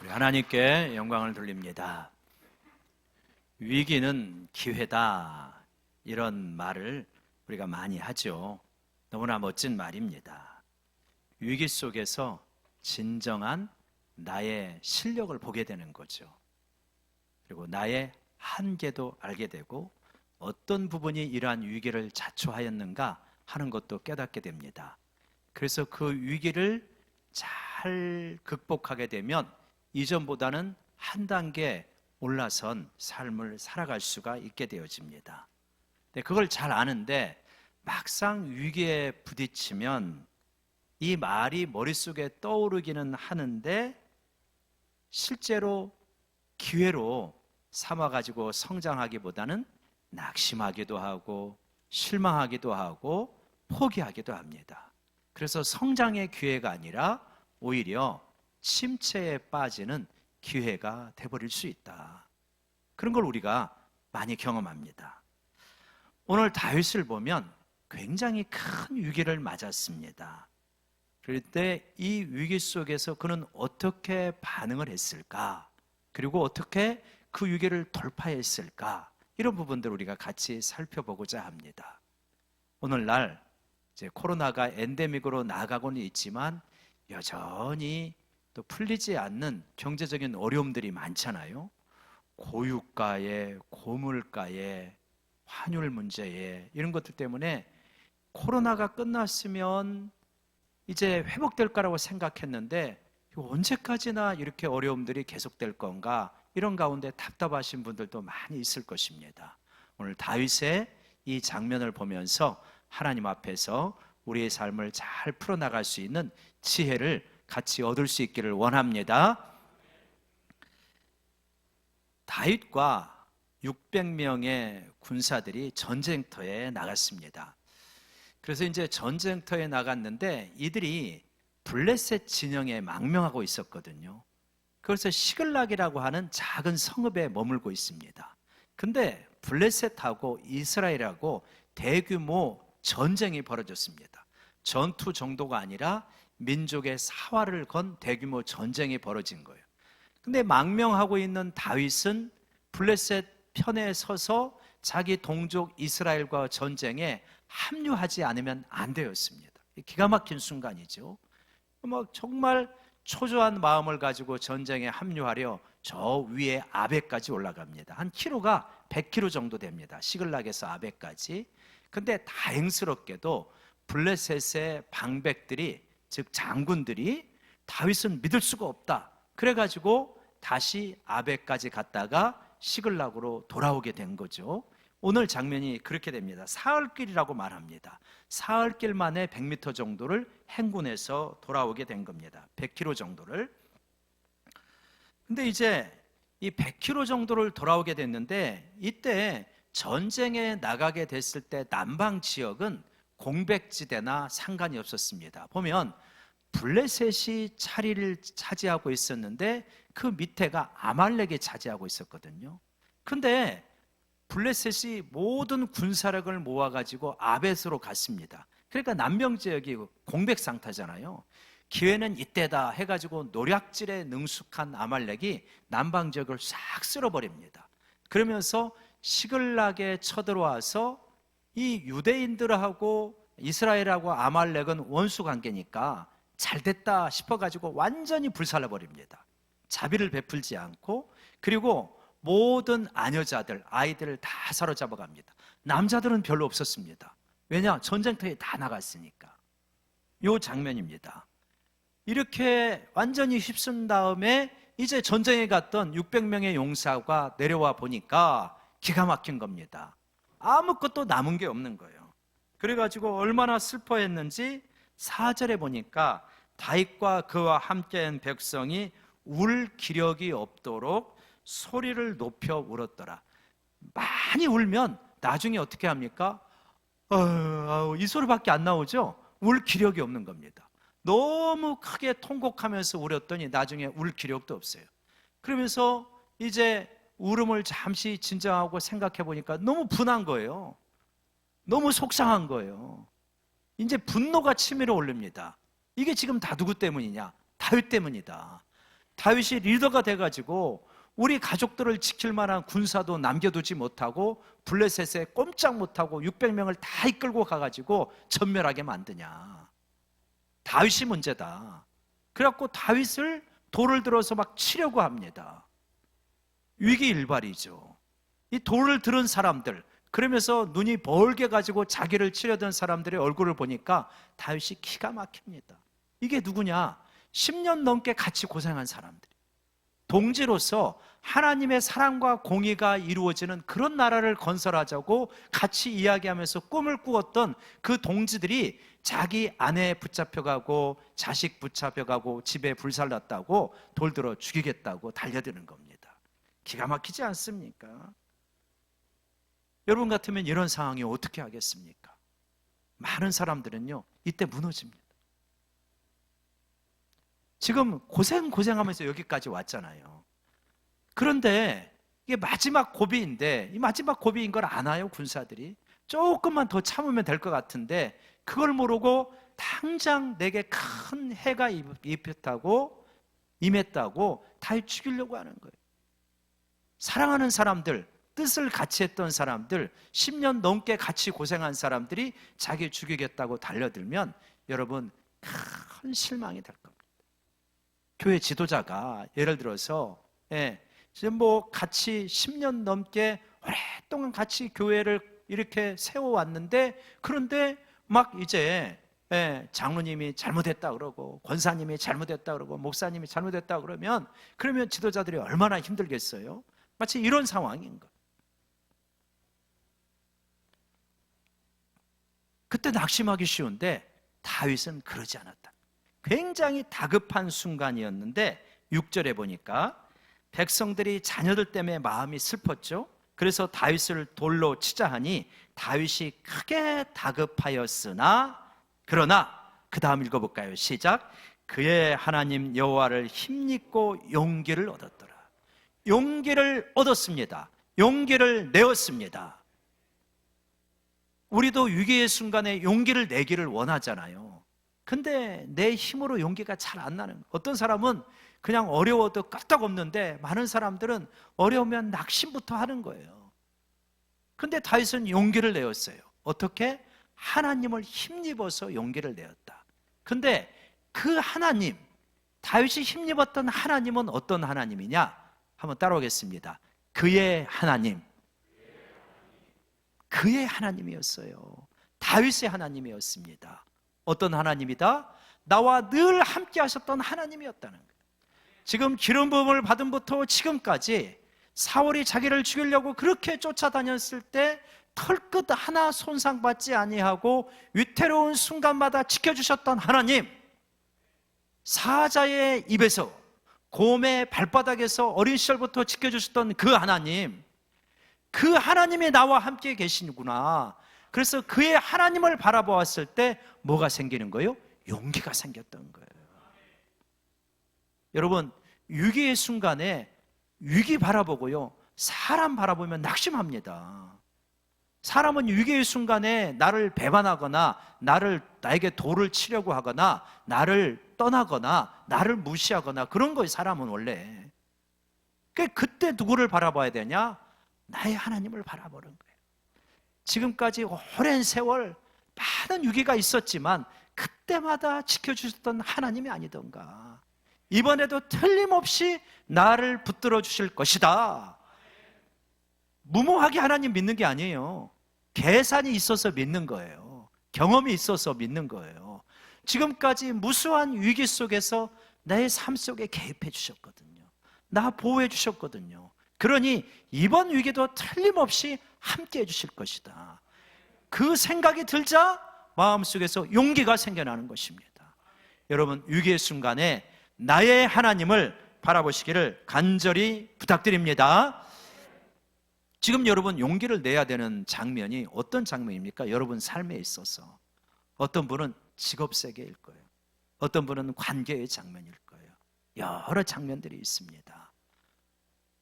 우리 하나님께 영광을 돌립니다. 위기는 기회다, 이런 말을 우리가 많이 하죠. 너무나 멋진 말입니다. 위기 속에서 진정한 나의 실력을 보게 되는 거죠. 그리고 나의 한계도 알게 되고 어떤 부분이 이러한 위기를 자초하였는가 하는 것도 깨닫게 됩니다. 그래서 그 위기를 잘 극복하게 되면 이전보다는 한 단계 올라선 삶을 살아갈 수가 있게 되어집니다. 그걸 잘 아는데 막상 위기에 부딪히면 이 말이 머릿속에 떠오르기는 하는데 실제로 기회로 삼아가지고 성장하기보다는 낙심하기도 하고 실망하기도 하고 포기하기도 합니다. 그래서 성장의 기회가 아니라 오히려 침체에 빠지는 기회가 돼버릴 수 있다. 그런 걸 우리가 많이 경험합니다. 오늘 다윗을 보면 굉장히 큰 위기를 맞았습니다. 그럴 때 이 위기 속에서 그는 어떻게 반응을 했을까? 그리고 어떻게 그 위기를 돌파했을까? 이런 부분들을 우리가 같이 살펴보고자 합니다. 오늘날 이제 코로나가 엔데믹으로 나아가고는 있지만 여전히 또 풀리지 않는 경제적인 어려움들이 많잖아요. 고유가에, 고물가에, 환율 문제에, 이런 것들 때문에 코로나가 끝났으면 이제 회복될 거라고 생각했는데 언제까지나 이렇게 어려움들이 계속될 건가, 이런 가운데 답답하신 분들도 많이 있을 것입니다. 오늘 다윗의 이 장면을 보면서 하나님 앞에서 우리의 삶을 잘 풀어나갈 수 있는 지혜를 같이 얻을 수 있기를 원합니다. 다윗과 600명의 군사들이 전쟁터에 나갔습니다. 그래서 이제 전쟁터에 나갔는데 이들이 블레셋 진영에 망명하고 있었거든요. 그래서 시글락이라고 하는 작은 성읍에 머물고 있습니다. 근데 블레셋하고 이스라엘하고 대규모 전쟁이 벌어졌습니다. 전투 정도가 아니라 민족의 사활을 건 대규모 전쟁이 벌어진 거예요. 근데 망명하고 있는 다윗은 블레셋 편에 서서 자기 동족 이스라엘과 전쟁에 합류하지 않으면 안 되었습니다. 기가 막힌 순간이죠. 정말 초조한 마음을 가지고 전쟁에 합류하려 저 위에 아벡까지 올라갑니다. 한 키로가 100km 정도 됩니다. 시글락에서 아벡까지. 근데 다행스럽게도 블레셋의 방백들이, 즉 장군들이 다윗은 믿을 수가 없다, 그래가지고 다시 아벡까지 갔다가 시글락으로 돌아오게 된 거죠. 오늘 장면이 그렇게 됩니다. 사흘길이라고 말합니다. 사흘길 만에 100m 정도를 행군해서 돌아오게 된 겁니다. 100km 정도를. 근데 이제 이 100km 정도를 돌아오게 됐는데 이때 전쟁에 나가게 됐을 때 남방 지역은 공백지대나 상관이 없었습니다. 보면 블레셋이 자리를 차지하고 있었는데 그 밑에가 아말렉이 차지하고 있었거든요. 근데 블레셋이 모든 군사력을 모아가지고 아벳으로 갔습니다. 그러니까 남방 지역이 공백 상태잖아요. 기회는 이때다 해가지고 노략질에 능숙한 아말렉이 남방 지역을 싹 쓸어버립니다. 그러면서 시글락에 쳐들어와서 이 유대인들하고 이스라엘하고 아말렉은 원수 관계니까 잘 됐다 싶어가지고 완전히 불살라버립니다. 자비를 베풀지 않고, 그리고 모든 아녀자들, 아이들을 다 사로잡아갑니다. 남자들은 별로 없었습니다. 왜냐? 전쟁터에 다 나갔으니까. 이 장면입니다. 이렇게 완전히 휩쓴 다음에 이제 전쟁에 갔던 600명의 용사가 내려와 보니까 기가 막힌 겁니다. 아무것도 남은 게 없는 거예요. 그래가지고 얼마나 슬퍼했는지 4절에 보니까 다윗과 그와 함께한 백성이 울 기력이 없도록 소리를 높여 울었더라. 많이 울면 나중에 어떻게 합니까? 이 소리밖에 안 나오죠? 울 기력이 없는 겁니다. 너무 크게 통곡하면서 울었더니 나중에 울 기력도 없어요. 그러면서 이제 울음을 잠시 진정하고 생각해 보니까 너무 분한 거예요. 너무 속상한 거예요. 이제 분노가 치밀어 올립니다. 이게 지금 다 누구 때문이냐? 다윗 때문이다. 다윗이 리더가 돼가지고 우리 가족들을 지킬 만한 군사도 남겨두지 못하고 블레셋에 꼼짝 못하고 600명을 다 이끌고 가가지고 전멸하게 만드냐. 다윗이 문제다. 그래갖고 다윗을 돌을 들어서 막 치려고 합니다. 위기일발이죠. 이 돌을 들은 사람들, 그러면서 눈이 벌게 가지고 자기를 치려던 사람들의 얼굴을 보니까 다윗이 기가 막힙니다. 이게 누구냐? 10년 넘게 같이 고생한 사람들, 동지로서 하나님의 사랑과 공의가 이루어지는 그런 나라를 건설하자고 같이 이야기하면서 꿈을 꾸었던 그 동지들이 자기 아내 붙잡혀가고 자식 붙잡혀가고 집에 불살났다고 돌들어 죽이겠다고 달려드는 겁니다. 기가 막히지 않습니까? 여러분 같으면 이런 상황이 어떻게 하겠습니까? 많은 사람들은요, 이때 무너집니다. 지금 고생하면서 여기까지 왔잖아요. 그런데 이게 마지막 고비인데, 이 마지막 고비인 걸 아나요, 군사들이? 조금만 더 참으면 될 것 같은데 그걸 모르고 당장 내게 큰 해가 임했다고 다윗 죽이려고 하는 거예요. 사랑하는 사람들, 뜻을 같이 했던 사람들, 10년 넘게 같이 고생한 사람들이 자기 죽이겠다고 달려들면 여러분 큰 실망이 될 겁니다. 교회 지도자가 예를 들어서 지금 같이 10년 넘게 오랫동안 같이 교회를 이렇게 세워왔는데, 그런데 막 이제 장로님이 잘못했다 그러고 권사님이 잘못했다 그러고 목사님이 잘못했다 그러면 지도자들이 얼마나 힘들겠어요? 마치 이런 상황인 거예요. 그때 낙심하기 쉬운데 다윗은 그러지 않았다. 굉장히 다급한 순간이었는데 6절에 보니까 백성들이 자녀들 때문에 마음이 슬펐죠. 그래서 다윗을 돌로 치자 하니 다윗이 크게 다급하였으나, 그러나 그 다음 읽어볼까요? 시작. 그의 하나님 여호와를 힘입고 용기를 얻었더라. 용기를 얻었습니다. 용기를 내었습니다. 우리도 위기의 순간에 용기를 내기를 원하잖아요. 근데 내 힘으로 용기가 잘 안 나는 거예요. 어떤 사람은 그냥 어려워도 끄떡없는데 많은 사람들은 어려우면 낙심부터 하는 거예요. 근데 다윗은 용기를 내었어요. 어떻게? 하나님을 힘입어서 용기를 내었다. 근데 그 하나님, 다윗이 힘입었던 하나님은 어떤 하나님이냐? 한번 따라오겠습니다. 그의 하나님. 그의 하나님이었어요. 다윗의 하나님이었습니다. 어떤 하나님이다? 나와 늘 함께 하셨던 하나님이었다는 거예요. 지금 기름 부음을 받음부터 지금까지 사울이 자기를 죽이려고 그렇게 쫓아다녔을 때 털끝 하나 손상받지 아니하고 위태로운 순간마다 지켜주셨던 하나님, 사자의 입에서 곰의 발바닥에서 어린 시절부터 지켜주셨던 그 하나님, 그 하나님이 나와 함께 계시는구나. 그래서 그의 하나님을 바라보았을 때 뭐가 생기는 거예요? 용기가 생겼던 거예요. 여러분, 위기의 순간에 위기 바라보고요, 사람 바라보면 낙심합니다. 사람은 위기의 순간에 나를 배반하거나 나에게 돌을 치려고 하거나 나를 떠나거나 나를 무시하거나 그런 거예요. 사람은 원래. 그때 누구를 바라봐야 되냐? 나의 하나님을 바라보는 거예요. 지금까지 오랜 세월 많은 위기가 있었지만 그때마다 지켜주셨던 하나님이 아니던가. 이번에도 틀림없이 나를 붙들어 주실 것이다. 무모하게 하나님 믿는 게 아니에요. 계산이 있어서 믿는 거예요. 경험이 있어서 믿는 거예요. 지금까지 무수한 위기 속에서 내 삶 속에 개입해 주셨거든요. 나 보호해 주셨거든요. 그러니 이번 위기도 틀림없이 함께 해주실 것이다. 그 생각이 들자 마음속에서 용기가 생겨나는 것입니다. 여러분, 위기의 순간에 나의 하나님을 바라보시기를 간절히 부탁드립니다. 지금 여러분 용기를 내야 되는 장면이 어떤 장면입니까? 여러분 삶에 있어서 어떤 분은 직업 세계일 거예요. 어떤 분은 관계의 장면일 거예요. 여러 장면들이 있습니다.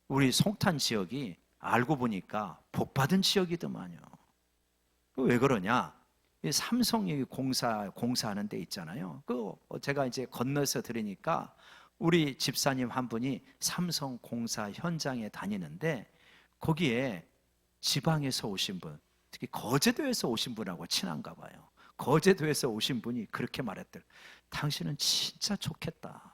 우리 송탄 지역이 알고 보니까 복받은 지역이더만요. 왜 그러냐? 삼성이 공사하는 데 있잖아요. 제가 이제 건너서 들으니까 우리 집사님 한 분이 삼성공사 현장에 다니는데 거기에 지방에서 오신 분, 특히 거제도에서 오신 분하고 친한가 봐요. 거제도에서 오신 분이 그렇게 말했대요. 당신은 진짜 좋겠다.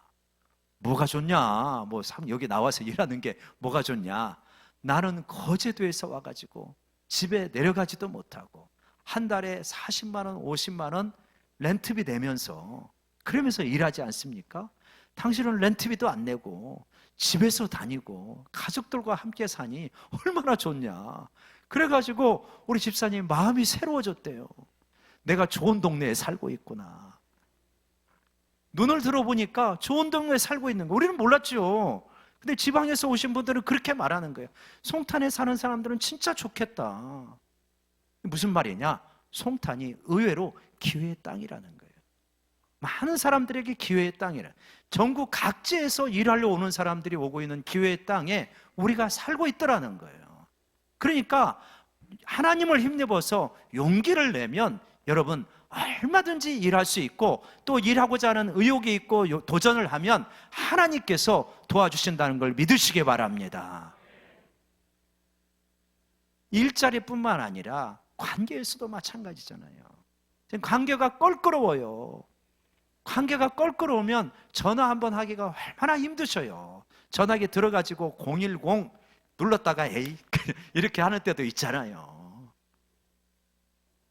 뭐가 좋냐? 뭐 여기 나와서 일하는 게 뭐가 좋냐? 나는 거제도에서 와가지고 집에 내려가지도 못하고 한 달에 40만 원, 50만 원 렌트비 내면서 그러면서 일하지 않습니까? 당신은 렌트비도 안 내고 집에서 다니고 가족들과 함께 사니 얼마나 좋냐. 그래가지고 우리 집사님 마음이 새로워졌대요. 내가 좋은 동네에 살고 있구나. 눈을 들어보니까 좋은 동네에 살고 있는 거 우리는 몰랐죠. 근데 지방에서 오신 분들은 그렇게 말하는 거예요. 송탄에 사는 사람들은 진짜 좋겠다. 무슨 말이냐? 송탄이 의외로 기회의 땅이라는 거예요. 많은 사람들에게 기회의 땅이라. 전국 각지에서 일하러 오는 사람들이 오고 있는 기회의 땅에 우리가 살고 있더라는 거예요. 그러니까 하나님을 힘입어서 용기를 내면 여러분 얼마든지 일할 수 있고 또 일하고자 하는 의욕이 있고 도전을 하면 하나님께서 도와주신다는 걸 믿으시기 바랍니다. 일자리뿐만 아니라 관계에서도 마찬가지잖아요. 지금 관계가 껄끄러워요. 관계가 껄끄러우면 전화 한번 하기가 얼마나 힘드셔요. 전화기 들어가지고 010 눌렀다가 에이 이렇게 하는 때도 있잖아요.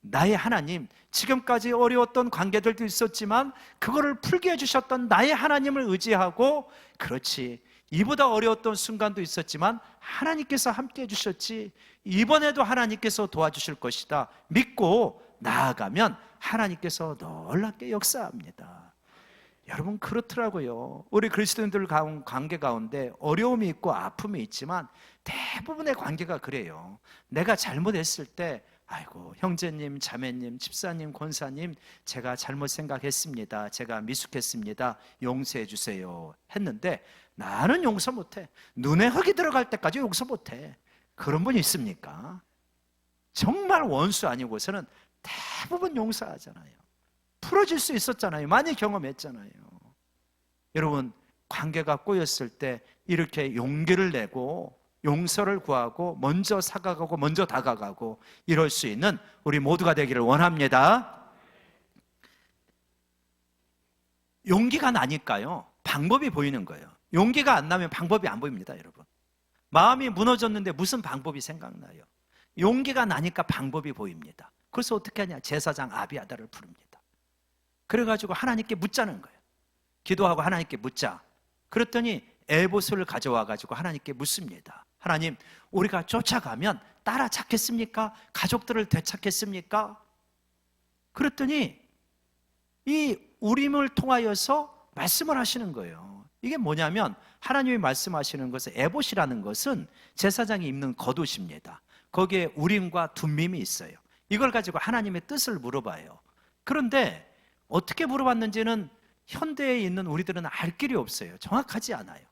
나의 하나님, 지금까지 어려웠던 관계들도 있었지만 그거를 풀게 해주셨던 나의 하나님을 의지하고, 그렇지, 이보다 어려웠던 순간도 있었지만 하나님께서 함께 해주셨지, 이번에도 하나님께서 도와주실 것이다 믿고 나아가면 하나님께서 놀랍게 역사합니다. 여러분 그렇더라고요. 우리 그리스도인들 관계 가운데 어려움이 있고 아픔이 있지만 대부분의 관계가 그래요. 내가 잘못했을 때 아이고 형제님, 자매님, 집사님, 권사님 제가 잘못 생각했습니다. 제가 미숙했습니다. 용서해 주세요 했는데 나는 용서 못해. 눈에 흙이 들어갈 때까지 용서 못해. 그런 분이 있습니까? 정말 원수 아니고서는 대부분 용서하잖아요. 풀어질 수 있었잖아요. 많이 경험했잖아요. 여러분 관계가 꼬였을 때 이렇게 용기를 내고 용서를 구하고 먼저 사과하고 먼저 다가가고 이럴 수 있는 우리 모두가 되기를 원합니다. 용기가 나니까요 방법이 보이는 거예요. 용기가 안 나면 방법이 안 보입니다. 여러분 마음이 무너졌는데 무슨 방법이 생각나요? 용기가 나니까 방법이 보입니다. 그래서 어떻게 하냐? 제사장 아비아다를 부릅니다. 그래가지고 하나님께 묻자는 거예요. 기도하고 하나님께 묻자. 그랬더니 에봇을 가져와가지고 하나님께 묻습니다. 하나님, 우리가 쫓아가면 따라잡겠습니까? 가족들을 되찾겠습니까? 그랬더니 이 우림을 통하여서 말씀을 하시는 거예요. 이게 뭐냐면 하나님이 말씀하시는 것은 에봇이라는 것은 제사장이 입는 겉옷입니다. 거기에 우림과 둠밈이 있어요. 이걸 가지고 하나님의 뜻을 물어봐요. 그런데 어떻게 물어봤는지는 현대에 있는 우리들은 알 길이 없어요. 정확하지 않아요.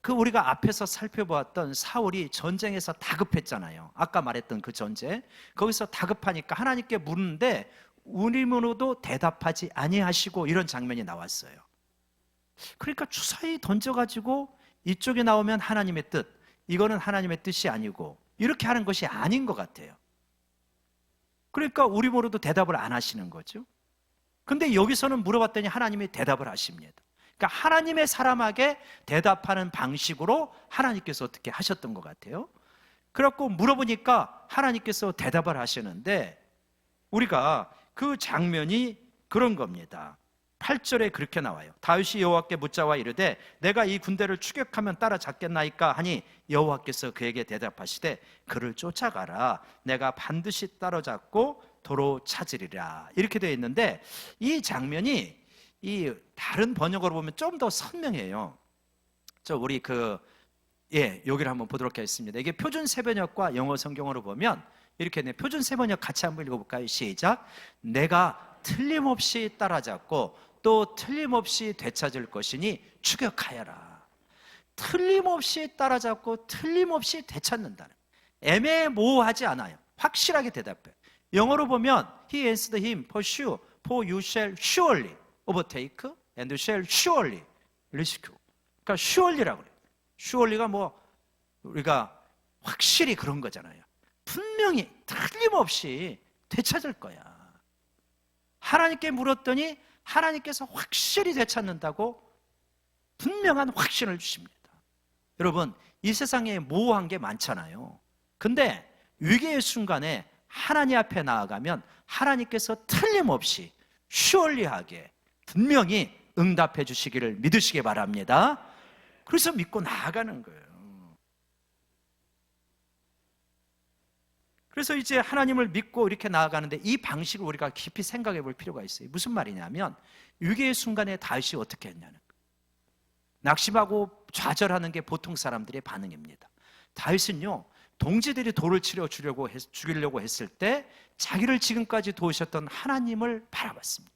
그 우리가 앞에서 살펴보았던 사울이 전쟁에서 다급했잖아요. 아까 말했던 그 전쟁. 거기서 다급하니까 하나님께 묻는데 우림으로도 대답하지 아니하시고 이런 장면이 나왔어요. 그러니까 주사위 던져가지고 이쪽에 나오면 하나님의 뜻, 이거는 하나님의 뜻이 아니고 이렇게 하는 것이 아닌 것 같아요. 그러니까 우림으로도 대답을 안 하시는 거죠. 근데 여기서는 물어봤더니 하나님이 대답을 하십니다. 그러니까 하나님의 사람에게 대답하는 방식으로 하나님께서 어떻게 하셨던 것 같아요. 그래갖고 물어보니까 하나님께서 대답을 하시는데 우리가 그 장면이 그런 겁니다. 8절에 그렇게 나와요. 다윗이 여호와께 묻자와 이르되 내가 이 군대를 추격하면 따라잡겠나이까 하니 여호와께서 그에게 대답하시되 그를 쫓아가라. 내가 반드시 따라잡고 도로 찾으리라. 이렇게 되어 있는데 이 장면이 이 다른 번역으로 보면 좀 더 선명해요. 우리 여기를 한번 보도록 하겠습니다. 이게 표준 세번역과 영어 성경으로 보면 이렇게 표준 세번역 같이 한번 읽어볼까요? 시작. 내가 틀림없이 따라잡고 또 틀림없이 되찾을 것이니 추격하여라. 틀림없이 따라잡고 틀림없이 되찾는다는, 애매모호하지 않아요. 확실하게 대답해요. 영어로 보면 He answered him, pursue, for you shall surely overtake and shall surely 리스큐. 그러니까 슈얼리라고 그래요. 슈얼리가 뭐 우리가 확실히 그런 거잖아요. 분명히 틀림없이 되찾을 거야. 하나님께 물었더니 하나님께서 확실히 되찾는다고 분명한 확신을 주십니다. 여러분, 이 세상에 모호한 게 많잖아요. 근데 위기의 순간에 하나님 앞에 나아가면 하나님께서 틀림없이 슈얼리하게 분명히 응답해 주시기를 믿으시기 바랍니다. 그래서 믿고 나아가는 거예요. 그래서 이제 하나님을 믿고 이렇게 나아가는데 이 방식을 우리가 깊이 생각해 볼 필요가 있어요. 무슨 말이냐면 위기의 순간에 다윗이 어떻게 했냐는 거예요. 낙심하고 좌절하는 게 보통 사람들의 반응입니다. 다윗은요, 동지들이 돌을 치려 죽이려고 했을 때 자기를 지금까지 도우셨던 하나님을 바라봤습니다.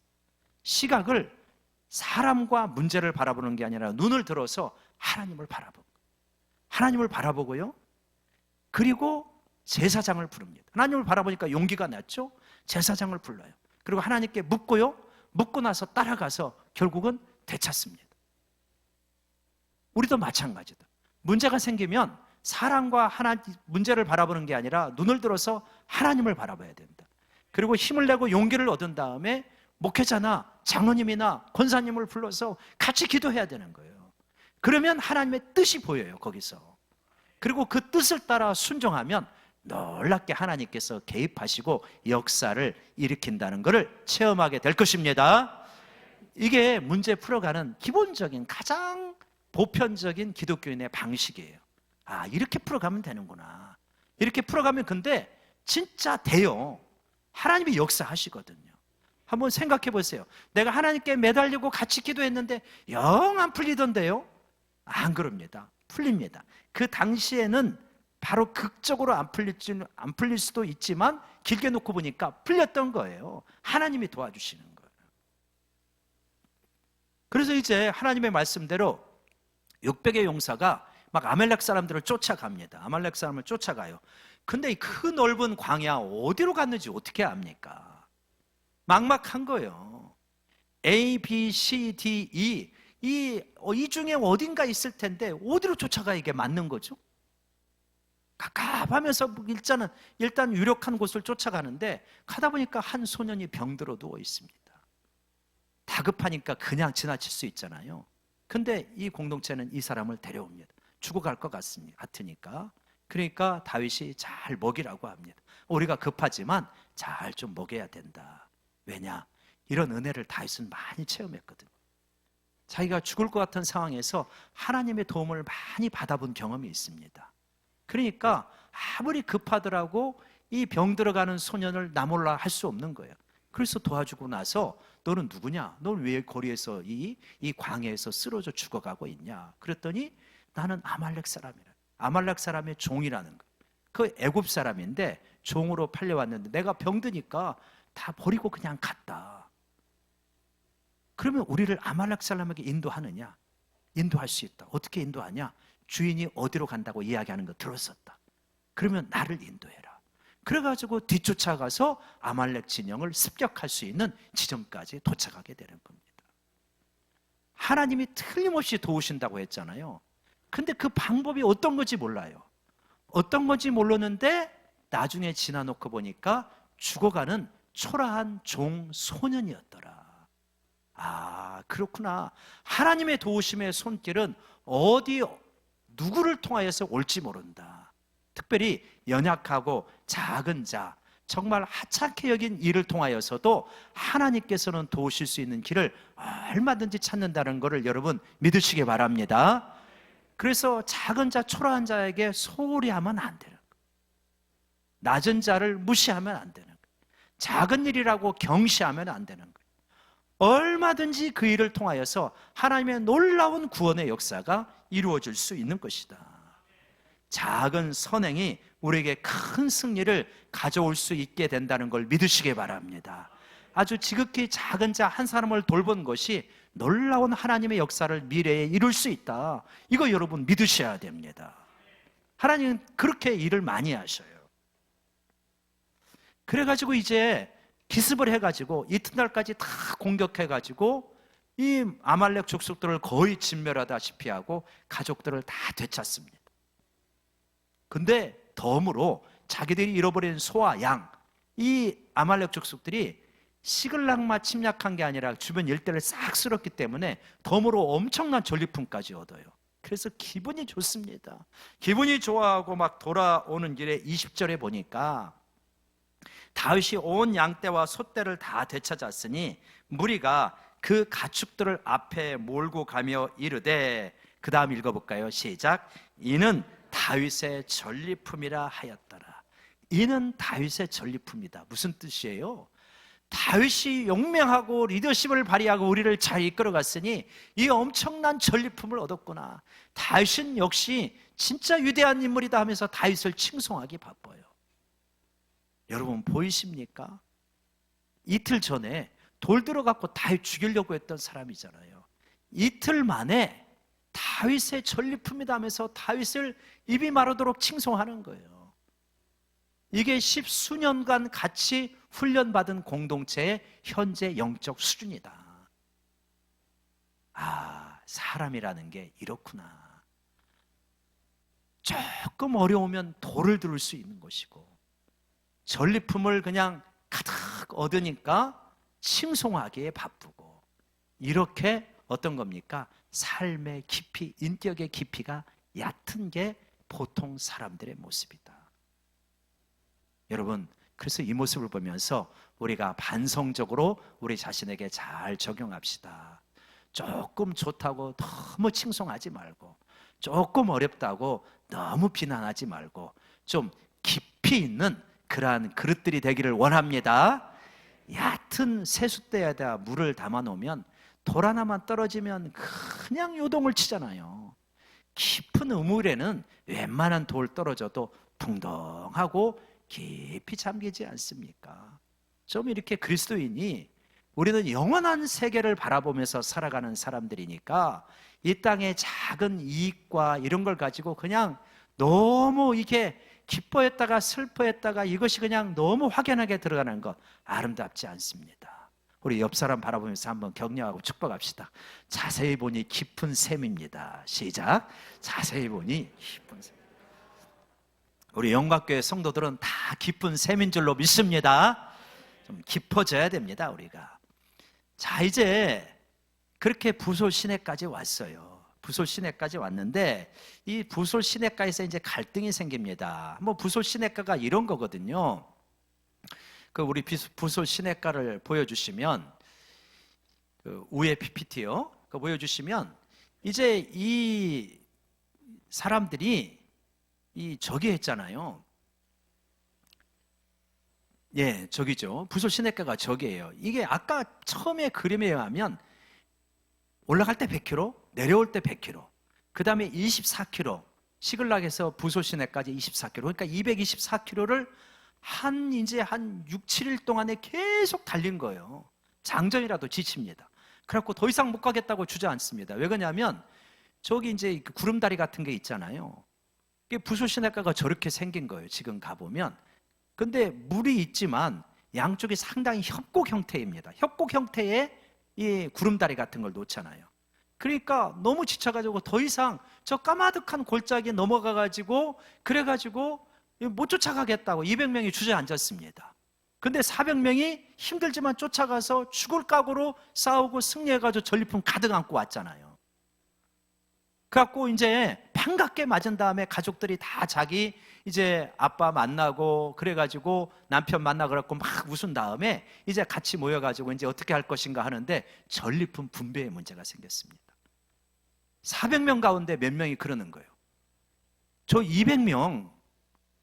시각을 사람과 문제를 바라보는 게 아니라 눈을 들어서 하나님을 바라보고요. 그리고 제사장을 부릅니다. 하나님을 바라보니까 용기가 났죠. 제사장을 불러요. 그리고 하나님께 묻고요. 묻고 나서 따라가서 결국은 되찾습니다. 우리도 마찬가지다. 문제가 생기면 사람과 문제를 바라보는 게 아니라 눈을 들어서 하나님을 바라봐야 된다. 그리고 힘을 내고 용기를 얻은 다음에 목회자나 장로님이나 권사님을 불러서 같이 기도해야 되는 거예요. 그러면 하나님의 뜻이 보여요, 거기서. 그리고 그 뜻을 따라 순종하면 놀랍게 하나님께서 개입하시고 역사를 일으킨다는 것을 체험하게 될 것입니다. 이게 문제 풀어가는 기본적인 가장 보편적인 기독교인의 방식이에요. 아, 이렇게 풀어가면 되는구나. 이렇게 풀어가면 근데 진짜 돼요. 하나님이 역사하시거든요. 한번 생각해 보세요. 내가 하나님께 매달리고 같이 기도했는데 영 안 풀리던데요? 안 그럽니다. 풀립니다. 그 당시에는 바로 극적으로 안 풀릴 수도 있지만 길게 놓고 보니까 풀렸던 거예요. 하나님이 도와주시는 거예요. 그래서 이제 하나님의 말씀대로 600의 용사가 막 아말렉 사람들을 쫓아갑니다. 아말렉 사람을 쫓아가요. 근데 이 큰 넓은 광야 어디로 갔는지 어떻게 압니까? 막막한 거예요. A, B, C, D, E 이 중에 어딘가 있을 텐데 어디로 쫓아가 이게 맞는 거죠? 갑갑하면서 일단 유력한 곳을 쫓아가는데 가다 보니까 한 소년이 병들어 누워 있습니다. 다급하니까 그냥 지나칠 수 있잖아요. 근데 이 공동체는 이 사람을 데려옵니다. 죽어갈 것 같으니까. 그러니까 다윗이 잘 먹이라고 합니다. 우리가 급하지만 잘 좀 먹여야 된다. 왜냐? 이런 은혜를 다윗은 많이 체험했거든요. 자기가 죽을 것 같은 상황에서 하나님의 도움을 많이 받아본 경험이 있습니다. 그러니까 아무리 급하더라고 이 병 들어가는 소년을 나 몰라 할 수 없는 거예요. 그래서 도와주고 나서 너는 누구냐? 넌 왜 거리에서 이 광야에서 쓰러져 죽어가고 있냐? 그랬더니 나는 아말렉 사람이라. 아말렉 사람의 종이라는 거예요. 그 애굽 사람인데 종으로 팔려왔는데 내가 병드니까 다 버리고 그냥 갔다. 그러면 우리를 아말렉 사람에게 인도하느냐? 인도할 수 있다. 어떻게 인도하냐? 주인이 어디로 간다고 이야기하는 거 들었었다. 그러면 나를 인도해라. 그래가지고 뒤쫓아가서 아말렉 진영을 습격할 수 있는 지점까지 도착하게 되는 겁니다. 하나님이 틀림없이 도우신다고 했잖아요. 근데 그 방법이 어떤 건지 몰라요. 어떤 건지 모르는데 나중에 지나놓고 보니까 죽어가는 초라한 종 소년이었더라. 아, 그렇구나. 하나님의 도우심의 손길은 누구를 통하여서 올지 모른다. 특별히 연약하고 작은 자, 정말 하찮게 여긴 일을 통하여서도 하나님께서는 도우실 수 있는 길을 얼마든지 찾는다는 것을 여러분 믿으시기 바랍니다. 그래서 작은 자, 초라한 자에게 소홀히 하면 안 되는 거예요. 낮은 자를 무시하면 안 되는 거예요. 작은 일이라고 경시하면 안 되는 거예요. 얼마든지 그 일을 통하여서 하나님의 놀라운 구원의 역사가 이루어질 수 있는 것이다. 작은 선행이 우리에게 큰 승리를 가져올 수 있게 된다는 걸 믿으시기 바랍니다. 아주 지극히 작은 자 한 사람을 돌본 것이 놀라운 하나님의 역사를 미래에 이룰 수 있다. 이거 여러분 믿으셔야 됩니다. 하나님은 그렇게 일을 많이 하셔요. 그래가지고 이제 기습을 해가지고 이튿날까지 다 공격해가지고 이 아말렉 족속들을 거의 진멸하다시피 하고 가족들을 다 되찾습니다. 근데 덤으로 자기들이 잃어버린 소와 양, 이 아말렉 족속들이 시글락만 침략한 게 아니라 주변 일대를 싹 쓸었기 때문에 덤으로 엄청난 전리품까지 얻어요. 그래서 기분이 좋습니다. 기분이 좋아하고 막 돌아오는 길에 20절에 보니까 다윗이 온 양떼와 소떼를 다 되찾았으니 무리가 그 가축들을 앞에 몰고 가며 이르되, 그 다음 읽어볼까요? 시작. 이는 다윗의 전리품이라 하였더라. 이는 다윗의 전리품이다. 무슨 뜻이에요? 다윗이 용맹하고 리더십을 발휘하고 우리를 잘 이끌어갔으니 이 엄청난 전리품을 얻었구나. 다윗은 역시 진짜 위대한 인물이다 하면서 다윗을 칭송하기 바빠요. 여러분 보이십니까? 이틀 전에 돌 들어갖고 다윗 죽이려고 했던 사람이잖아요. 이틀 만에 다윗의 전리품이다 하면서 다윗을 입이 마르도록 칭송하는 거예요. 이게 10수년간 같이 훈련받은 공동체의 현재 영적 수준이다. 아, 사람이라는 게 이렇구나. 조금 어려우면 돌을 들을 수 있는 것이고, 전리품을 그냥 가득 얻으니까 칭송하기에 바쁘고, 이렇게 어떤 겁니까? 삶의 깊이, 인격의 깊이가 얕은 게 보통 사람들의 모습이다. 여러분, 그래서 이 모습을 보면서 우리가 반성적으로 우리 자신에게 잘 적용합시다. 조금 좋다고 너무 칭송하지 말고, 조금 어렵다고 너무 비난하지 말고, 좀 깊이 있는 그러한 그릇들이 되기를 원합니다. 얕은 세숫대에다 물을 담아 놓으면 돌 하나만 떨어지면 그냥 요동을 치잖아요. 깊은 우물에는 웬만한 돌 떨어져도 붕덩하고 깊이 잠기지 않습니까? 좀 이렇게 그리스도인이, 우리는 영원한 세계를 바라보면서 살아가는 사람들이니까 이 땅의 작은 이익과 이런 걸 가지고 그냥 너무 이게 기뻐했다가 슬퍼했다가 이것이 그냥 너무 확연하게 들어가는 것, 아름답지 않습니다. 우리 옆 사람 바라보면서 한번 격려하고 축복합시다. 자세히 보니 깊은 샘입니다. 시작. 자세히 보니 깊은 샘. 우리 영광교회 성도들은 다 깊은 샘인 줄로 믿습니다. 좀 깊어져야 됩니다, 우리가. 자, 이제 그렇게 부솔 시내까지 왔어요. 부솔 시내까지 왔는데 이 부솔 시내가에서 이제 갈등이 생깁니다. 뭐 부솔 시내가가 이런 거거든요. 그 우리 부솔 시내가를 보여주시면, 그 위에 PPT요. 그 보여주시면 이제 이 사람들이 저기 했잖아요. 예, 저기죠. 부솔 시내가가 저기예요. 이게 아까 처음에 그림에 의하면 올라갈 때 100km, 내려올 때 100km, 그 다음에 24km, 시글락에서 부솔 시내까지 24km, 그러니까 224km를 이제 한 6, 7일 동안에 계속 달린 거예요. 장전이라도 지칩니다. 그래갖고 더 이상 못 가겠다고 주저앉습니다. 왜 그러냐면 저기 이제 구름다리 같은 게 있잖아요. 이게 부솔 시내가가 저렇게 생긴 거예요. 지금 가보면. 근데 물이 있지만 양쪽이 상당히 협곡 형태입니다. 협곡 형태의 이 구름다리 같은 걸 놓잖아요. 그러니까 너무 지쳐가지고 더 이상 저 까마득한 골짜기 넘어가가지고 그래가지고 못 쫓아가겠다고 200명이 주저앉았습니다. 근데 400명이 힘들지만 쫓아가서 죽을 각오로 싸우고 승리해가지고 전리품 가득 안고 왔잖아요. 그래갖고 이제 반갑게 맞은 다음에 가족들이 다 자기 이제 아빠 만나고 그래가지고 남편 만나고 그래갖고 막 웃은 다음에 이제 같이 모여가지고 이제 어떻게 할 것인가 하는데 전리품 분배의 문제가 생겼습니다. 400명 가운데 몇 명이 그러는 거예요. 저 200명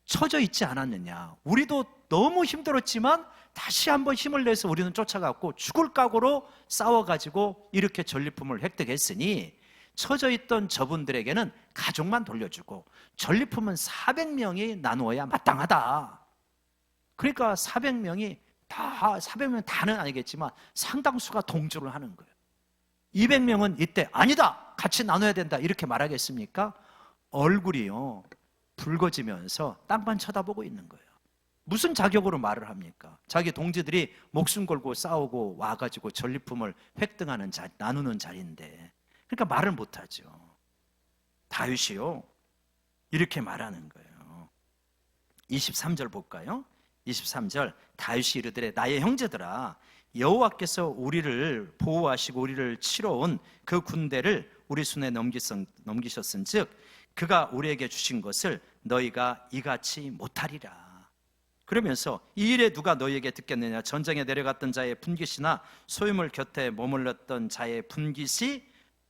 처져 있지 않았느냐. 우리도 너무 힘들었지만 다시 한번 힘을 내서 우리는 쫓아갔고 죽을 각오로 싸워가지고 이렇게 전리품을 획득했으니 처져 있던 저분들에게는 가족만 돌려주고 전리품은 400명이 나누어야 마땅하다. 그러니까 400명이 다, 400명 다는 아니겠지만 상당수가 동조를 하는 거예요. 200명은 이때 아니다, 같이 나눠야 된다 이렇게 말하겠습니까? 얼굴이요 붉어지면서 땅만 쳐다보고 있는 거예요. 무슨 자격으로 말을 합니까? 자기 동지들이 목숨 걸고 싸우고 와가지고 전리품을 획득하는 자리, 나누는 자리인데, 그러니까 말을 못하죠. 다윗이요, 이렇게 말하는 거예요. 23절 볼까요? 23절, 다윗이 이르되 나의 형제들아, 여호와께서 우리를 보호하시고 우리를 치러온 그 군대를 우리 손에 넘기셨은즉 그가 우리에게 주신 것을 너희가 이같이 못하리라. 그러면서 이 일에 누가 너희에게 듣겠느냐? 전쟁에 내려갔던 자의 분깃이나 소유물 곁에 머물렀던 자의 분깃이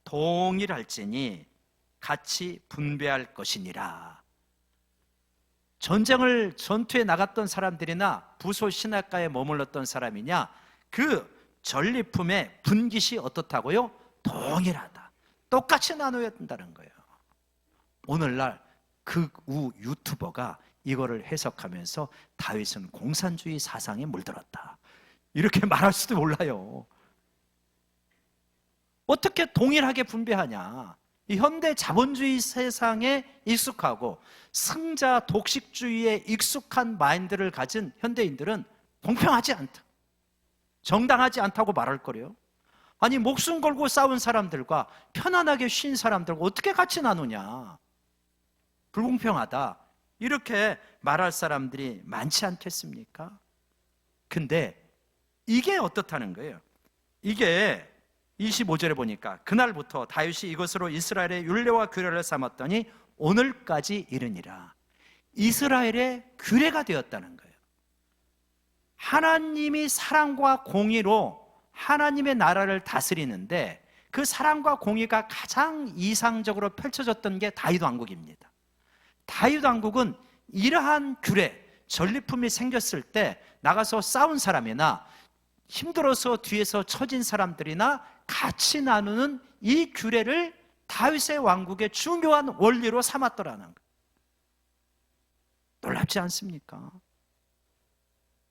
동일할지니 같이 분배할 것이니라. 전투에 나갔던 사람들이나 부소 신학가에 머물렀던 사람이냐, 그 전리품의 분깃이 어떻다고요? 동일하다. 똑같이 나눠야 된다는 거예요. 오늘날 극우 유튜버가 이거를 해석하면서 다윗은 공산주의 사상에 물들었다, 이렇게 말할 수도 몰라요. 어떻게 동일하게 분배하냐? 이 현대 자본주의 세상에 익숙하고 승자 독식주의에 익숙한 마인드를 가진 현대인들은 공평하지 않다, 정당하지 않다고 말할 거래요. 아니, 목숨 걸고 싸운 사람들과 편안하게 쉰 사람들과 어떻게 같이 나누냐? 불공평하다, 이렇게 말할 사람들이 많지 않겠습니까? 근데 이게 어떻다는 거예요? 이게 25절에 보니까 그날부터 다윗이 이것으로 이스라엘의 율례와 규례를 삼았더니 오늘까지 이르니라. 이스라엘의 규례가 되었다는 거예요. 하나님이 사랑과 공의로 하나님의 나라를 다스리는데 그 사랑과 공의가 가장 이상적으로 펼쳐졌던 게 다윗 왕국입니다. 다윗 왕국은 이러한 규례, 전리품이 생겼을 때 나가서 싸운 사람이나 힘들어서 뒤에서 처진 사람들이나 같이 나누는 이 규례를 다윗의 왕국의 중요한 원리로 삼았더라는 거예요. 놀랍지 않습니까?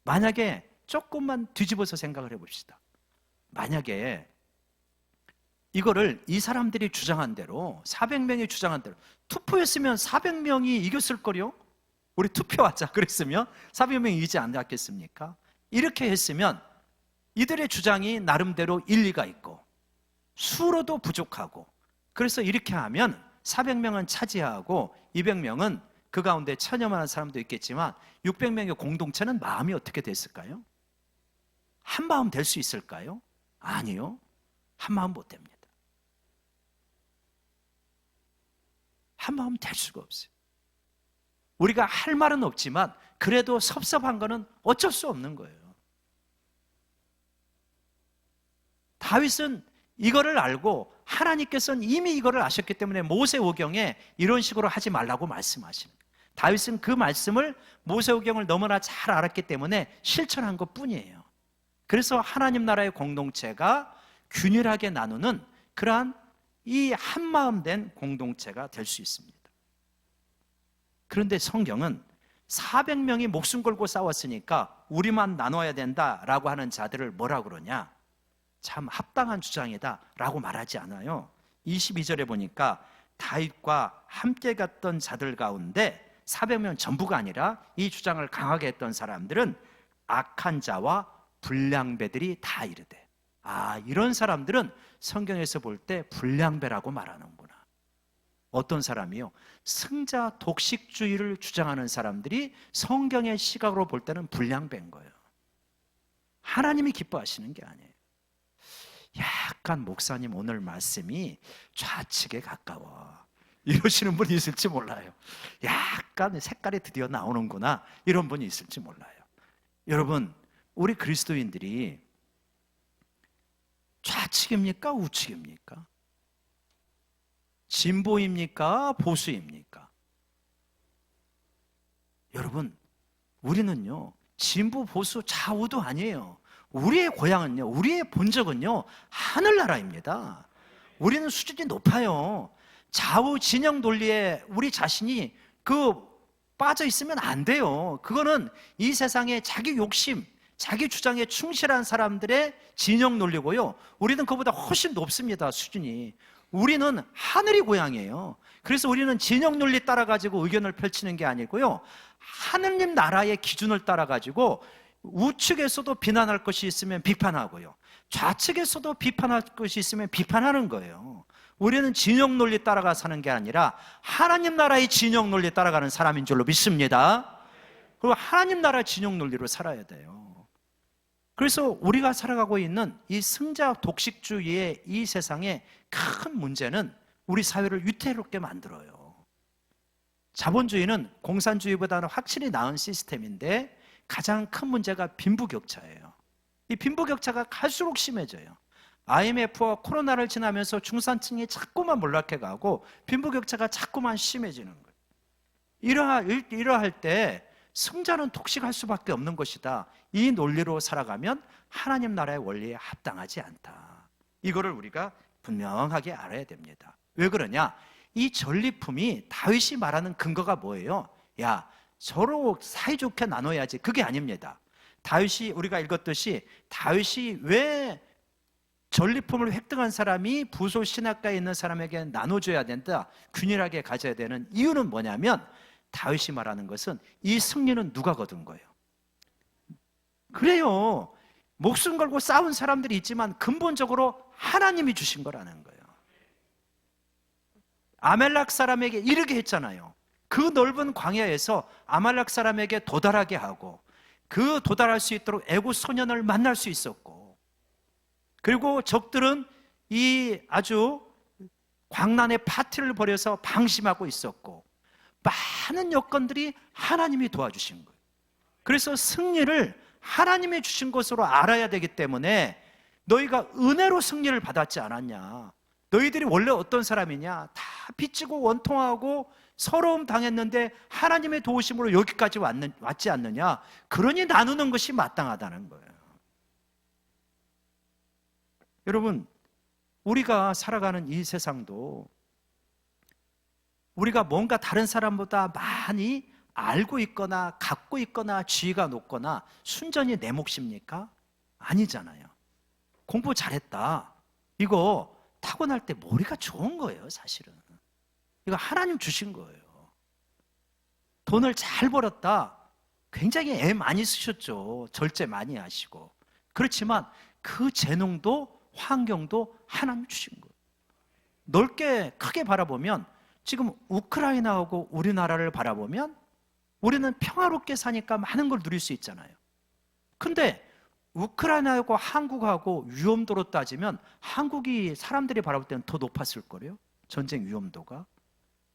만약에 조금만 뒤집어서 생각을 해봅시다. 만약에 이거를 이 사람들이 주장한 대로, 400명이 주장한 대로 투표했으면 400명이 이겼을 거요. 우리 투표하자 그랬으면 400명이 이기지 않았겠습니까? 이렇게 했으면 이들의 주장이 나름대로 일리가 있고 수로도 부족하고, 그래서 이렇게 하면 400명은 차지하고 200명은 그 가운데 체념하는 사람도 있겠지만 600명의 공동체는 마음이 어떻게 됐을까요? 한 마음 될 수 있을까요? 아니요, 한 마음 못 됩니다. 한 마음 될 수가 없어요. 우리가 할 말은 없지만 그래도 섭섭한 거는 어쩔 수 없는 거예요. 다윗은 이거를 알고 하나님께서는 이미 이거를 아셨기 때문에 모세오경에 이런 식으로 하지 말라고 말씀하십니다. 다윗은 그 말씀을, 모세오경을 너무나 잘 알았기 때문에 실천한 것 뿐이에요. 그래서 하나님 나라의 공동체가 균일하게 나누는 그러한 이 한마음 된 공동체가 될 수 있습니다. 그런데 성경은 400명이 목숨 걸고 싸웠으니까 우리만 나눠야 된다라고 하는 자들을 뭐라 그러냐? 참 합당한 주장이다 라고 말하지 않아요. 22절에 보니까 다윗과 함께 갔던 자들 가운데 400명 전부가 아니라 이 주장을 강하게 했던 사람들은 악한 자와 불량배들이 다 이르되, 이런 사람들은 성경에서 볼 때 불량배라고 말하는구나. 어떤 사람이요? 승자 독식주의를 주장하는 사람들이 성경의 시각으로 볼 때는 불량배인 거예요. 하나님이 기뻐하시는 게 아니에요. 약간 목사님 오늘 말씀이 좌측에 가까워, 이러시는 분이 있을지 몰라요. 약간 색깔이 드디어 나오는구나, 이런 분이 있을지 몰라요. 여러분, 우리 그리스도인들이 좌측입니까? 우측입니까? 진보입니까? 보수입니까? 여러분, 우리는요, 진보, 보수, 좌우도 아니에요. 우리의 고향은요, 우리의 본적은요, 하늘나라입니다. 우리는 수준이 높아요. 좌우 진영 논리에 우리 자신이 빠져 있으면 안 돼요. 그거는 이 세상에 자기 욕심, 자기 주장에 충실한 사람들의 진영 논리고요. 우리는 그보다 훨씬 높습니다, 수준이. 우리는 하늘이 고향이에요. 그래서 우리는 진영 논리 따라 가지고 의견을 펼치는 게 아니고요, 하느님 나라의 기준을 따라 가지고 우측에서도 비난할 것이 있으면 비판하고요, 좌측에서도 비판할 것이 있으면 비판하는 거예요. 우리는 진영 논리 따라가 사는 게 아니라 하나님 나라의 진영 논리 따라가는 사람인 줄로 믿습니다. 그리고 하나님 나라 진영 논리로 살아야 돼요. 그래서 우리가 살아가고 있는 이 승자 독식주의의 이 세상의 큰 문제는 우리 사회를 위태롭게 만들어요. 자본주의는 공산주의보다는 확실히 나은 시스템인데 가장 큰 문제가 빈부격차예요. 이 빈부격차가 갈수록 심해져요. IMF와 코로나를 지나면서 중산층이 자꾸만 몰락해가고 빈부격차가 자꾸만 심해지는 거예요. 이러할 때 승자는 독식할 수밖에 없는 것이다. 이 논리로 살아가면 하나님 나라의 원리에 합당하지 않다. 이거를 우리가 분명하게 알아야 됩니다. 왜 그러냐? 이 전리품이 다윗이 말하는 근거가 뭐예요? 야, 서로 사이좋게 나눠야지. 그게 아닙니다. 다윗이, 우리가 읽었듯이 다윗이 왜 전리품을 획득한 사람이 부솔 신학가에 있는 사람에게 나눠줘야 된다, 균일하게 가져야 되는 이유는 뭐냐면, 다윗이 말하는 것은 이 승리는 누가 거둔 거예요? 그래요. 목숨 걸고 싸운 사람들이 있지만 근본적으로 하나님이 주신 거라는 거예요. 아멜렉 사람에게 이르게 했잖아요. 그 넓은 광야에서 아말렉 사람에게 도달하게 하고, 그 도달할 수 있도록 애굽 소년을 만날 수 있었고, 그리고 적들은 이 아주 광란의 파티를 벌여서 방심하고 있었고, 많은 여건들이 하나님이 도와주신 거예요. 그래서 승리를 하나님이 주신 것으로 알아야 되기 때문에, 너희가 은혜로 승리를 받았지 않았냐, 너희들이 원래 어떤 사람이냐, 다 빚지고 원통하고 서러움 당했는데 하나님의 도우심으로 여기까지 왔지 않느냐, 그러니 나누는 것이 마땅하다는 거예요. 여러분, 우리가 살아가는 이 세상도 우리가 뭔가 다른 사람보다 많이 알고 있거나 갖고 있거나 지위가 높거나 순전히 내 몫입니까? 아니잖아요. 공부 잘했다, 이거 타고날 때 머리가 좋은 거예요. 사실은 이거 하나님 주신 거예요. 돈을 잘 벌었다, 굉장히 애 많이 쓰셨죠. 절제 많이 하시고. 그렇지만 그 재능도 환경도 하나님 주신 거예요. 넓게 크게 바라보면, 지금 우크라이나하고 우리나라를 바라보면 우리는 평화롭게 사니까 많은 걸 누릴 수 있잖아요. 근데 우크라이나하고 한국하고 위험도로 따지면 한국이 사람들이 바라볼 때는 더 높았을 거예요, 전쟁 위험도가.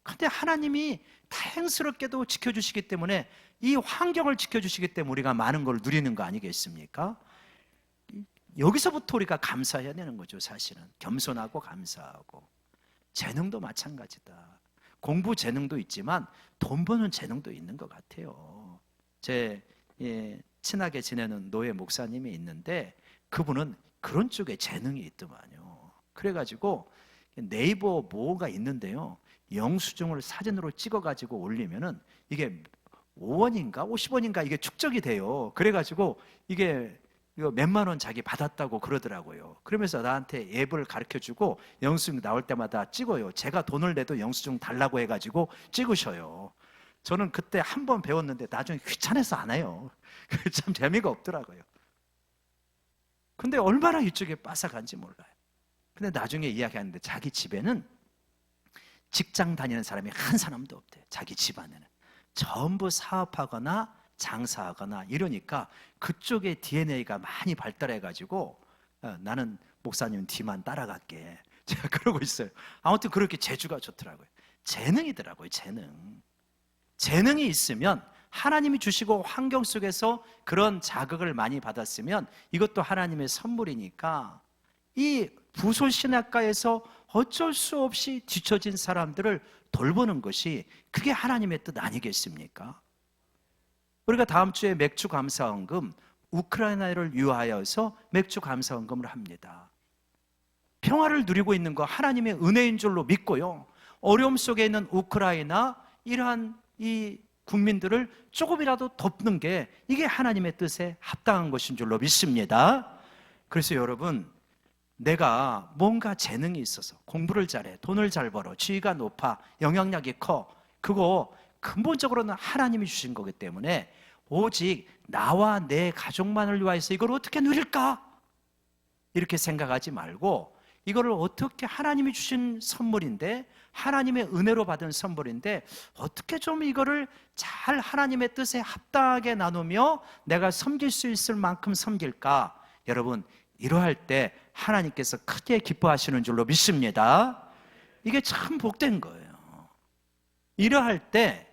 근데 하나님이 다행스럽게도 지켜주시기 때문에, 이 환경을 지켜주시기 때문에 우리가 많은 걸 누리는 거 아니겠습니까? 여기서부터 우리가 감사해야 되는 거죠. 사실은 겸손하고 감사하고. 재능도 마찬가지다. 공부 재능도 있지만 돈 버는 재능도 있는 것 같아요. 제 친하게 지내는 노예 목사님이 있는데, 그분은 그런 쪽에 재능이 있더만요. 그래가지고 네이버 뭐가 있는데요, 영수증을 사진으로 찍어가지고 올리면은 이게 5원인가 50원인가 이게 축적이 돼요. 그래가지고 이게 이거 몇만 원 자기 받았다고 그러더라고요. 그러면서 나한테 앱을 가르쳐주고 영수증 나올 때마다 찍어요. 제가 돈을 내도 영수증 달라고 해가지고 찍으셔요. 저는 그때 한 번 배웠는데 나중에 귀찮아서 안 해요. 참 재미가 없더라고요. 근데 얼마나 이쪽에 빠삭한지 몰라요. 근데 나중에 이야기하는데, 자기 집에는 직장 다니는 사람이 한 사람도 없대요. 자기 집안에는 전부 사업하거나 장사하거나 이러니까 그쪽에 DNA가 많이 발달해가지고, 나는 목사님 뒤만 따라갈게, 제가 그러고 있어요. 아무튼 그렇게 재주가 좋더라고요. 재능이더라고요. 재능이 있으면, 하나님이 주시고 환경 속에서 그런 자극을 많이 받았으면 이것도 하나님의 선물이니까, 이 부솔신학가에서 어쩔 수 없이 뒤처진 사람들을 돌보는 것이, 그게 하나님의 뜻 아니겠습니까? 우리가 다음 주에 맥주 감사헌금, 우크라이나를 위하여서 맥주 감사헌금을 합니다. 평화를 누리고 있는 거 하나님의 은혜인 줄로 믿고요, 어려움 속에 있는 우크라이나, 이러한 이 국민들을 조금이라도 돕는 게, 이게 하나님의 뜻에 합당한 것인 줄로 믿습니다. 그래서 여러분, 내가 뭔가 재능이 있어서 공부를 잘해, 돈을 잘 벌어, 지위가 높아, 영향력이 커, 그거 근본적으로는 하나님이 주신 거기 때문에 오직 나와 내 가족만을 위해서 이걸 어떻게 누릴까? 이렇게 생각하지 말고 이거를 어떻게, 하나님이 주신 선물인데, 하나님의 은혜로 받은 선물인데 어떻게 좀 이거를 잘 하나님의 뜻에 합당하게 나누며 내가 섬길 수 있을 만큼 섬길까? 여러분, 이러할 때 하나님께서 크게 기뻐하시는 줄로 믿습니다. 이게 참 복된 거예요. 이러할 때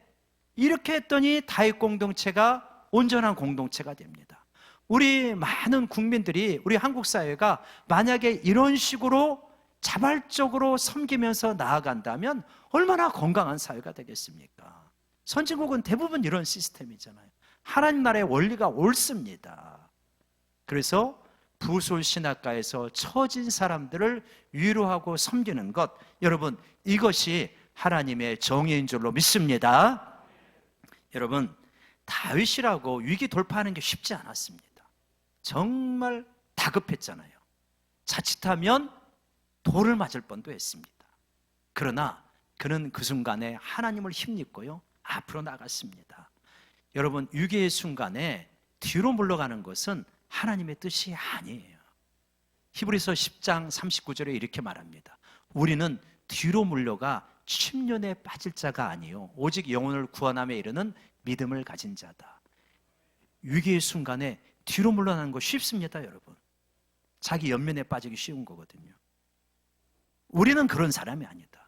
이렇게 했더니 다윗 공동체가 온전한 공동체가 됩니다. 우리 많은 국민들이, 우리 한국 사회가 만약에 이런 식으로 자발적으로 섬기면서 나아간다면 얼마나 건강한 사회가 되겠습니까? 선진국은 대부분 이런 시스템이잖아요. 하나님 나라의 원리가 옳습니다. 그래서 부솔 신학가에서 처진 사람들을 위로하고 섬기는 것, 여러분, 이것이 하나님의 정의인 줄로 믿습니다. 여러분, 다윗이라고 위기 돌파하는 게 쉽지 않았습니다. 정말 다급했잖아요. 자칫하면 돌을 맞을 뻔도 했습니다. 그러나 그는 그 순간에 하나님을 힘입고요, 앞으로 나갔습니다. 여러분, 위기의 순간에 뒤로 물러가는 것은 하나님의 뜻이 아니에요. 히브리서 10장 39절에 이렇게 말합니다. 우리는 뒤로 물러가 침륜에 빠질 자가 아니요 오직 영혼을 구원함에 이르는 믿음을 가진 자다. 위기의 순간에 뒤로 물러나는 거 쉽습니다, 여러분. 자기 연민에 빠지기 쉬운 거거든요. 우리는 그런 사람이 아니다.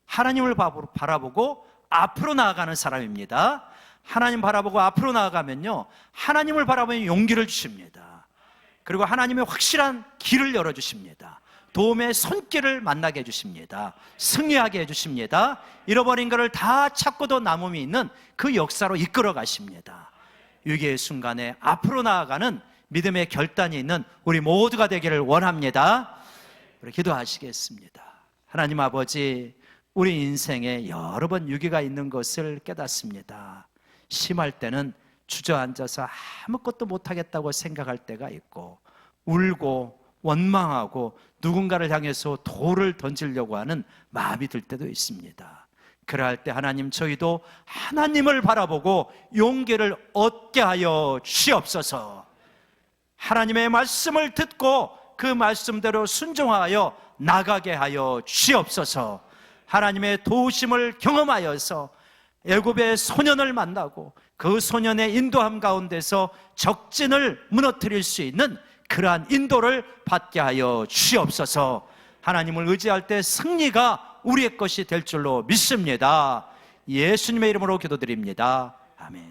하나님을 바라보고 앞으로 나아가는 사람입니다. 하나님 바라보고 앞으로 나아가면요, 하나님을 바라보면 용기를 주십니다. 그리고 하나님의 확실한 길을 열어주십니다. 도움의 손길을 만나게 해주십니다. 승리하게 해주십니다. 잃어버린 것을 다 찾고도 남음이 있는 그 역사로 이끌어 가십니다. 위기의 순간에 앞으로 나아가는 믿음의 결단이 있는 우리 모두가 되기를 원합니다. 우리 기도하시겠습니다. 하나님 아버지, 우리 인생에 여러 번 위기가 있는 것을 깨닫습니다. 심할 때는 주저앉아서 아무것도 못하겠다고 생각할 때가 있고, 울고 원망하고 누군가를 향해서 돌을 던지려고 하는 마음이 들 때도 있습니다. 그럴 때 하나님, 저희도 하나님을 바라보고 용기를 얻게 하여 주시옵소서. 하나님의 말씀을 듣고 그 말씀대로 순종하여 나가게 하여 주시옵소서. 하나님의 도우심을 경험하여서 애굽의 소년을 만나고 그 소년의 인도함 가운데서 적진을 무너뜨릴 수 있는 그러한 인도를 받게 하여 주시옵소서. 하나님을 의지할 때 승리가 우리의 것이 될 줄로 믿습니다. 예수님의 이름으로 기도드립니다. 아멘.